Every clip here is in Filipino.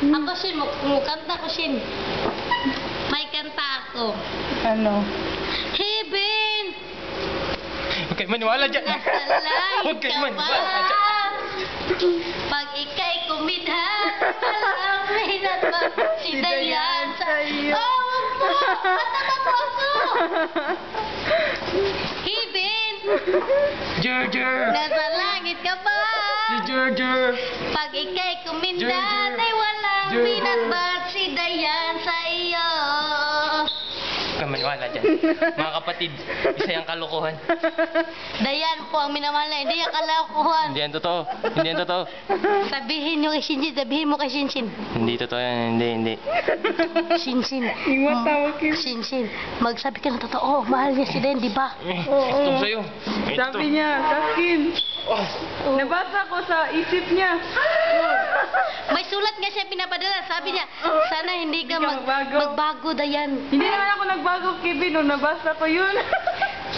Ako, Shin, mukanta ko, Shin. May kanta ako. Ano? Heaven! Huwag kayo maniwala dyan. Nasa langit Huwag kayo ka maniwala ba? dyan. Pag ika'y kumidha, alamin at magsidayan sa iyo. Oh, wag mo! Kanta mo ako! Heaven! Jer. Nasa langit ka ba? Si Jer. Pag ika'y kuminda, Jer. ay walang Jer. pinagbat si Dayan sa iyo. Huwag kayo maniwala dyan. Mga kapatid, isa yung kalokohan. Dayan po ang minamahal na, hindi ang kalakuhan. Hindi yan totoo. Hindi yan totoo. Sabihin nyo kay Shinshin, sabihin mo kay Shinshin. Hindi totoo yan. Hindi. Shinshin. Iwan tawag yun. Shinshin, magsabi ka ng totoo. Mahal niya si Dayan, di ba? Ito sa'yo. Sabi niya, Kaskin. Oh. Nabasa ko sa isip niya. May sulat nga siya pinapadala. Sabi niya, sana hindi ka Hindi ka magbago. magbago, Dayan. Hindi naman ako nagbago, Kevin. Nung nabasa ko yun.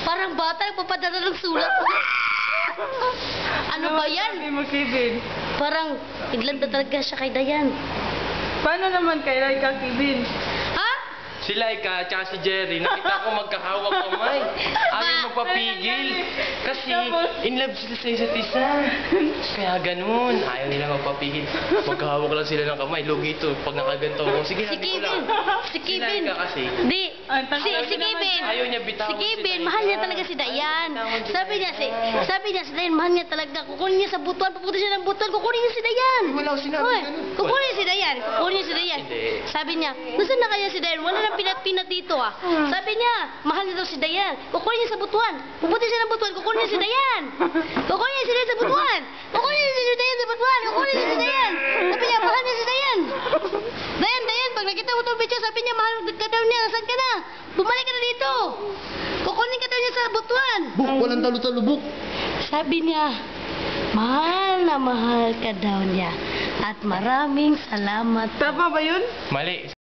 Parang bata nagpapadala ng sulat. Ano ba yan? Sabi mo, Kevin. Parang iglanda talaga siya kay Dayan. Paano naman kay Laika, Kevin? Ha? Si Laika at si Jerry, nakita ko magkahawak kamay. Ayaw magpapigil. Kasi in love sila sa isa't isa. Kaya ganun. Ayaw nila magpapigil. Magkahawak lang sila ng kamay. Lugi ito. Pag nakaganto ko, sige, Si sabi ko Kevin. lang. Si Kevin. Laika kasi. Di. Ang Si tagal Kevin. naman. Ayaw niya bitawan Si Kevin, si Dayan. mahal niya talaga si Dayan. Sabi niya si Dayan, mahal niya talaga. Kukunin niya sa butuan, pupunta siya ng butuan, kukunin niya si Dayan. Wala ko sinabi Hoy, ganun. kukunin si Dayan, kukunin si Dayan. Hindi. Sabi niya, nasaan na kaya si Dayan? Wala nang pinat-pinat dito ah. Sabi niya, mahal niya daw si Dayan. Kukunin niya sa butuan. Pupunta siya ng butuan, kukunin niya si Dayan. Kukunin niya si Dayan sa butuan. Kukunin niya si Dayan sa butuan. Kukunin niya si Dayan. Sabi niya, mahal niya si Dayan. Dayan, pag nakita mo itong picture, sabi niya, mahal ka daw niya. Saan ka na? Bumalik ka na dito. Kukunin ka daw niya sa butuan. Buk, walang talo-talo, Buk. Sabi niya, mahal na mahal ka daw niya. At maraming salamat. Tama ba yun? Mali.